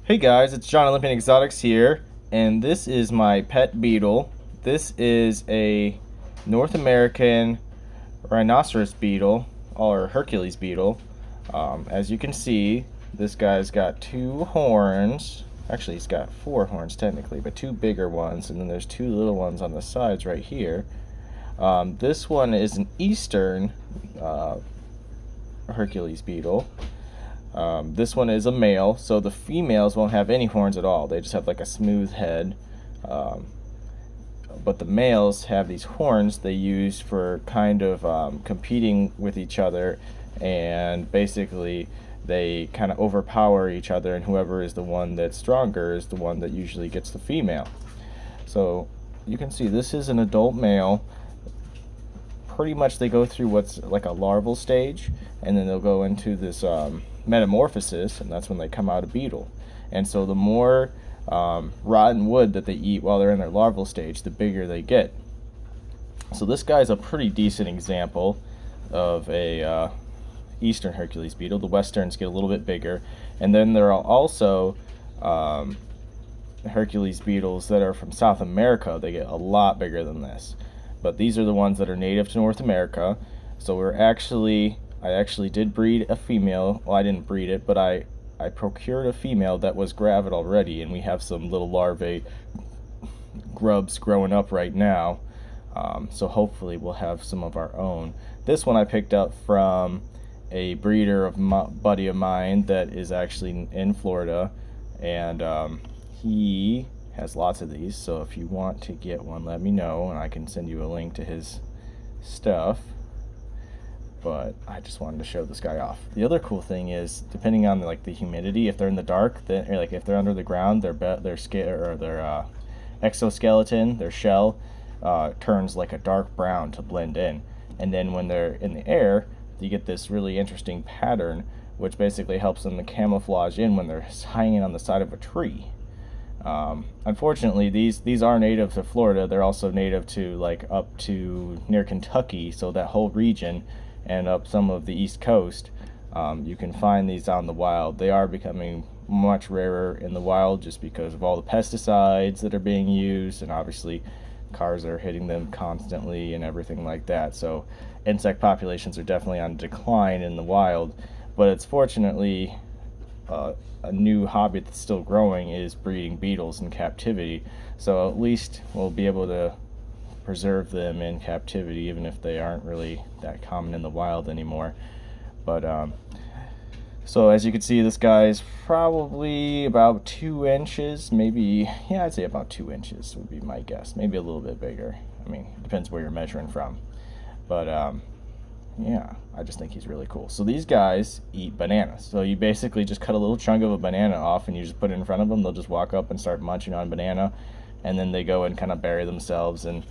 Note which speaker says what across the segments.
Speaker 1: Hey guys, it's John Olympian Exotics here, and this is my pet beetle. This is a North American rhinoceros beetle, or Hercules beetle. As you can see, this guy's got two horns. Actually, he's got four horns technically, but two bigger ones, and then there's two little ones on the sides right here. This one is an eastern Hercules beetle. This one is a male, so the females won't have any horns at all. They just have like a smooth head. Um, but the males have these horns they use for kind of competing with each other, and basically they kind of overpower each other, and whoever is the one that's stronger is the one that usually gets the female. So you can see this is an adult male. Pretty much they go through what's like a larval stage, and then they'll go into this metamorphosis, and that's when they come out a beetle. And so the more rotten wood that they eat while they're in their larval stage, the bigger they get. So this guy's a pretty decent example of a eastern Hercules beetle. The westerns get a little bit bigger, and then there are also Hercules beetles that are from South America. They get a lot bigger than this, but these are the ones that are native to North America. So I actually did breed a female. Well, I didn't breed it, but I procured a female that was gravid already, and we have some little larvae grubs growing up right now. So hopefully we'll have some of our own. This one I picked up from a breeder of buddy of mine that is actually in Florida, and he has lots of these. So if you want to get one, let me know, and I can send you a link to his stuff. But I just wanted to show this guy off. The other cool thing is, depending on the humidity, if they're in the dark, then, or if they're under the ground, their exoskeleton, their shell, turns like a dark brown to blend in. And then when they're in the air, you get this really interesting pattern, which basically helps them to camouflage in when they're hanging on the side of a tree. Unfortunately, these are native to Florida. They're also native to up to near Kentucky, so that whole region, and up some of the East Coast. You can find these out in the wild. They are becoming much rarer in the wild just because of all the pesticides that are being used, and obviously cars are hitting them constantly and everything like that. So insect populations are definitely on decline in the wild, but it's fortunately a new hobby that's still growing is breeding beetles in captivity. So at least we'll be able to preserve them in captivity, even if they aren't really that common in the wild anymore. But so as you can see, this guy is probably about 2 inches, maybe. Yeah, I'd say about 2 inches would be my guess. Maybe a little bit bigger. I mean, it depends where you're measuring from. But yeah, I just think he's really cool. So these guys eat bananas. So you basically just cut a little chunk of a banana off, and you just put it in front of them. They'll just walk up and start munching on banana, and then they go and kind of bury themselves. And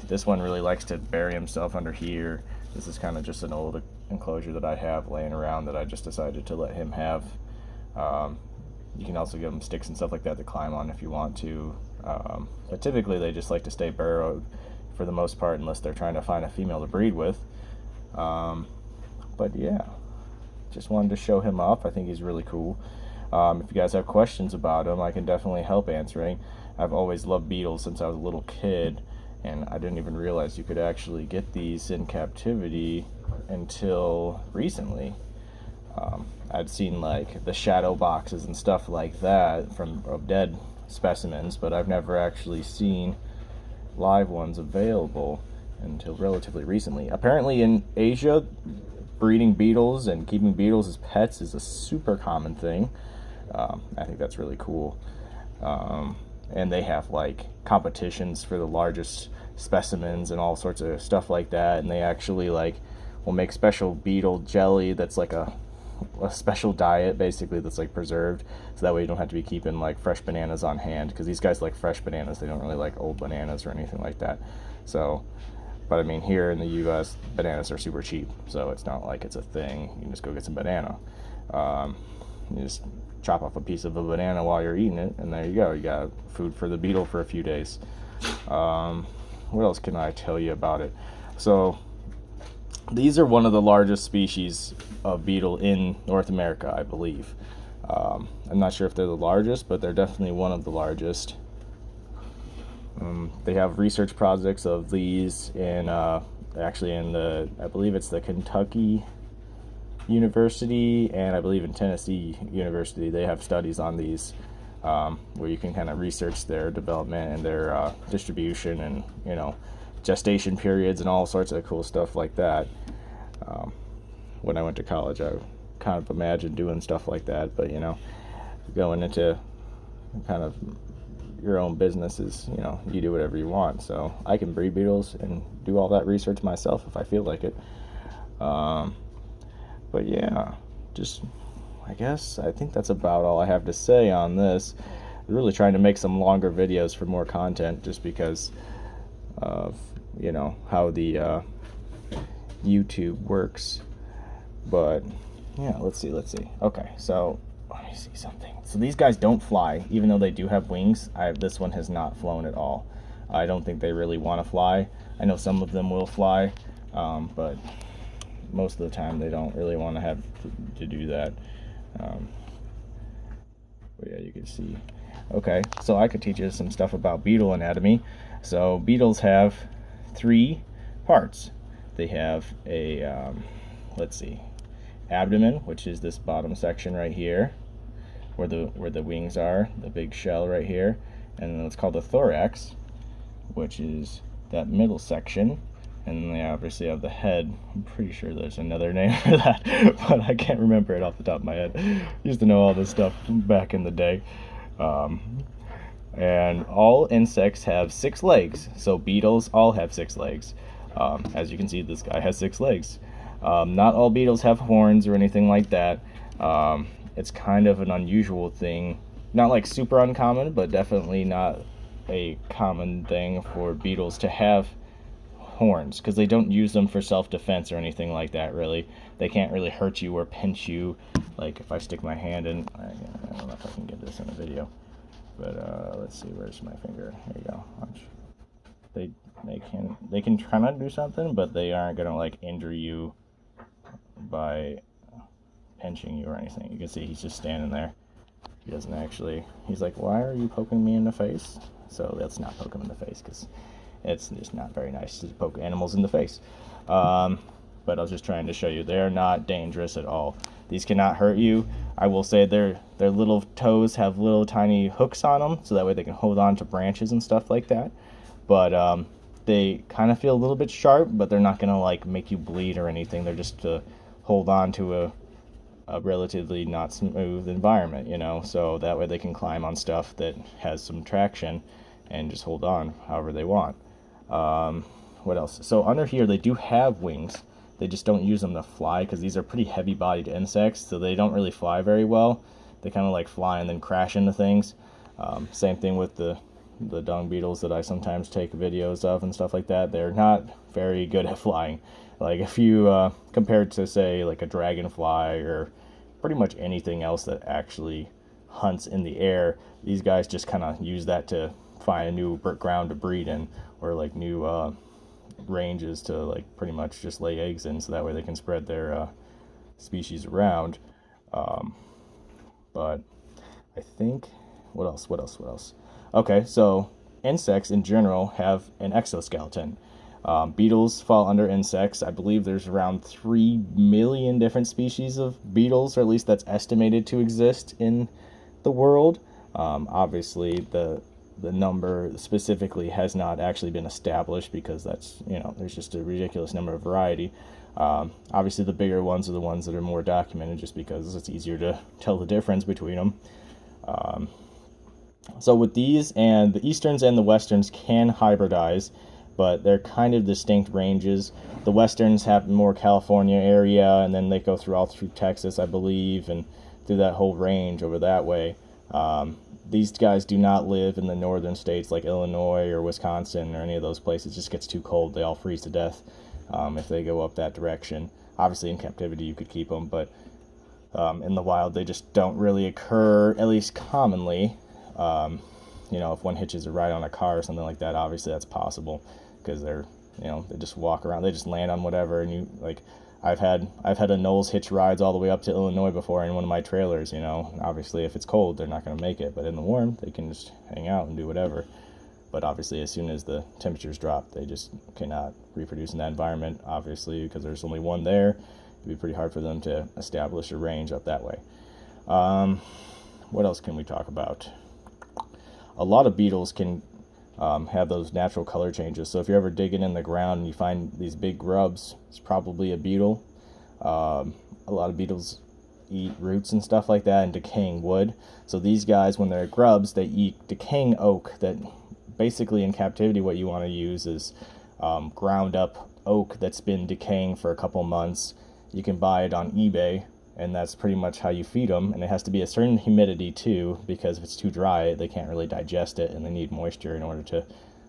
Speaker 1: this one really likes to bury himself under here. This is kind of just an old enclosure that I have laying around that I just decided to let him have. You can also give them sticks and stuff like that to climb on if you want to. But typically they just like to stay burrowed for the most part, unless they're trying to find a female to breed with. But yeah, just wanted to show him off. I think he's really cool. If you guys have questions about him, I can definitely help answering. I've always loved beetles since I was a little kid, and I didn't even realize you could actually get these in captivity until recently. I'd seen the shadow boxes and stuff like that of dead specimens, but I've never actually seen live ones available until relatively recently. Apparently in Asia, breeding beetles and keeping beetles as pets is a super common thing. I think that's really cool. And they have competitions for the largest specimens and all sorts of stuff like that, and they actually will make special beetle jelly that's a special diet basically that's preserved, so that way you don't have to be keeping fresh bananas on hand, because these guys like fresh bananas. They don't really like old bananas or anything like that. So, but I mean, here in the US, bananas are super cheap, so it's not like it's a thing. You can just go get some banana. You just chop off a piece of a banana while you're eating it, and there you go. You got food for the beetle for a few days. What else can I tell you about it? So these are one of the largest species of beetle in North America, I believe. I'm not sure if they're the largest, but they're definitely one of the largest. They have research projects of these in actually in the, I believe it's the Kentucky University, and I believe in Tennessee University. They have studies on these where you can kind of research their development and their distribution, and gestation periods and all sorts of cool stuff like that. When I went to college, I kind of imagined doing stuff like that, but going into kind of your own business is, you do whatever you want. So I can breed beetles and do all that research myself if I feel like it. But yeah, I think that's about all I have to say on this. I'm really trying to make some longer videos for more content, just because of how the YouTube works. But yeah, let's see. Okay, so let me see something. So these guys don't fly, even though they do have wings. This one has not flown at all. I don't think they really want to fly. I know some of them will fly, but most of the time they don't really want to have to do that. But yeah, you can see. Okay, so I could teach you some stuff about beetle anatomy. So beetles have 3 parts. They have a abdomen, which is this bottom section right here, where the wings are, the big shell right here, and then it's called the thorax, which is that middle section, and then they obviously have the head. I'm pretty sure there's another name for that, but I can't remember it off the top of my head. I used to know all this stuff back in the day. And all insects have 6 legs, so beetles all have 6 legs. As you can see, this guy has 6 legs. Not all beetles have horns or anything like that. It's kind of an unusual thing. Not like super uncommon, but definitely not a common thing for beetles to have horns, because they don't use them for self-defense or anything like that, really. They can't really hurt you or pinch you. Like if I stick my hand in, I don't know if I can get this in a video, but let's see, where's my finger? There you go. Watch. They can try not to do something, but they aren't gonna like injure you by pinching you or anything. You can see he's just standing there. He doesn't actually, he's like, why are you poking me in the face? So let's not poke him in the face, because it's just not very nice to poke animals in the face. But I was just trying to show you, they're not dangerous at all. These cannot hurt you. I will say their little toes have little tiny hooks on them, so that way they can hold on to branches and stuff like that. But they kind of feel a little bit sharp, but they're not gonna like make you bleed or anything. They're just to hold on to a relatively not smooth environment, so that way they can climb on stuff that has some traction and just hold on however they want. What else? So under here they do have wings. They just don't use them to fly, because these are pretty heavy-bodied insects, so they don't really fly very well. They kind of like fly and then crash into things. Same thing with the dung beetles that I sometimes take videos of and stuff like that. They're not very good at flying. Like if you compared to, say, like a dragonfly or pretty much anything else that actually hunts in the air, these guys just kind of use that to find a new ground to breed in, or like new ranges to like pretty much just lay eggs in, so that way they can spread their species around. But I think, what else? Okay, so insects in general have an exoskeleton. Beetles fall under insects. I believe there's around 3 million different species of beetles, or at least that's estimated to exist in the world. Obviously, the number specifically has not actually been established, because that's, there's just a ridiculous number of variety. Obviously, the bigger ones are the ones that are more documented, just because it's easier to tell the difference between them. So with these, and the easterns and the westerns can hybridize, but they're kind of distinct ranges. The westerns have more California area, and then they go all through Texas, I believe, and through that whole range over that way. These guys do not live in the northern states like Illinois or Wisconsin or any of those places. It just gets too cold. They all freeze to death if they go up that direction. Obviously, in captivity, you could keep them, but in the wild, they just don't really occur, at least commonly. If one hitches a ride on a car or something like that, obviously that's possible, because they're, they just walk around, they just land on whatever, and I've had a Knowles hitch rides all the way up to Illinois before in one of my trailers. You know, obviously if it's cold, they're not going to make it, but in the warm, they can just hang out and do whatever. But obviously, as soon as the temperatures drop, they just cannot reproduce in that environment. Obviously, because there's only one there, it'd be pretty hard for them to establish a range up that way. What else can we talk about? A lot of beetles can have those natural color changes. So if you're ever digging in the ground and you find these big grubs, it's probably a beetle. A lot of beetles eat roots and stuff like that and decaying wood. So these guys, when they're grubs, they eat decaying oak. That basically in captivity what you want to use is ground up oak that's been decaying for a couple months. You can buy it on eBay, and that's pretty much how you feed them. And it has to be a certain humidity too, because if it's too dry, they can't really digest it, and they need moisture in order to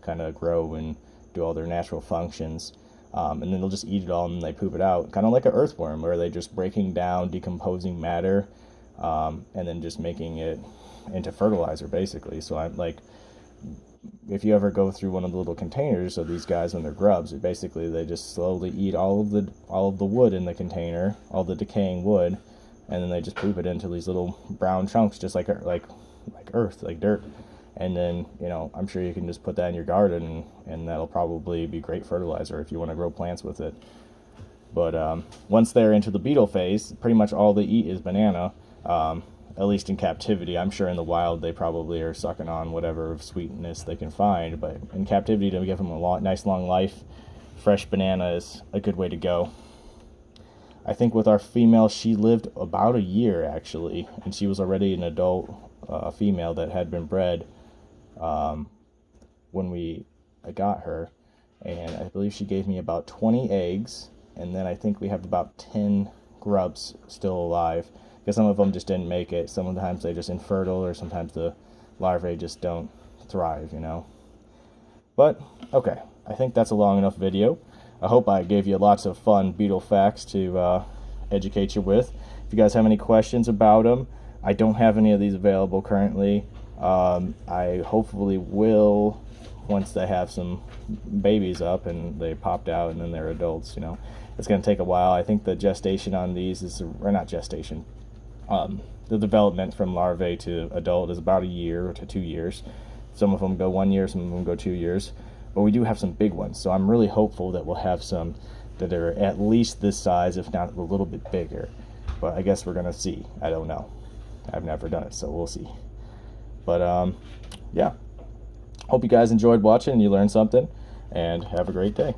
Speaker 1: kind of grow and do all their natural functions. And then they'll just eat it all and they poop it out, kind of like an earthworm, where they're just breaking down, decomposing matter, and then just making it into fertilizer, basically. So I'm like, if you ever go through one of the little containers of these guys when they're grubs, basically they just slowly eat all of the wood in the container, all the decaying wood, and then they just poop it into these little brown chunks, just like earth, like dirt. And then, you know, I'm sure you can just put that in your garden, and that'll probably be great fertilizer if you want to grow plants with it. But once they're into the beetle phase, pretty much all they eat is banana. At least in captivity. I'm sure in the wild they probably are sucking on whatever sweetness they can find, but in captivity, to give them a nice long life, fresh banana is a good way to go. I think with our female, she lived about a year actually, and she was already an adult female that had been bred when I got her, and I believe she gave me about 20 eggs, and then I think we have about 10 grubs still alive. Because some of them just didn't make it. Sometimes they're just infertile, or sometimes the larvae just don't thrive, you know. But, okay, I think that's a long enough video. I hope I gave you lots of fun beetle facts to educate you with. If you guys have any questions about them, I don't have any of these available currently. I hopefully will once they have some babies up and they popped out and then they're adults, you know. It's going to take a while. I think the gestation on these is, or not gestation, the development from larvae to adult is about a year to 2 years. Some of them go 1 year, some of them go 2 years. But we do have some big ones, so I'm really hopeful that we'll have some that are at least this size, if not a little bit bigger. But I guess we're going to see. I don't know. I've never done it, so we'll see. But, yeah. Hope you guys enjoyed watching and you learned something, and have a great day.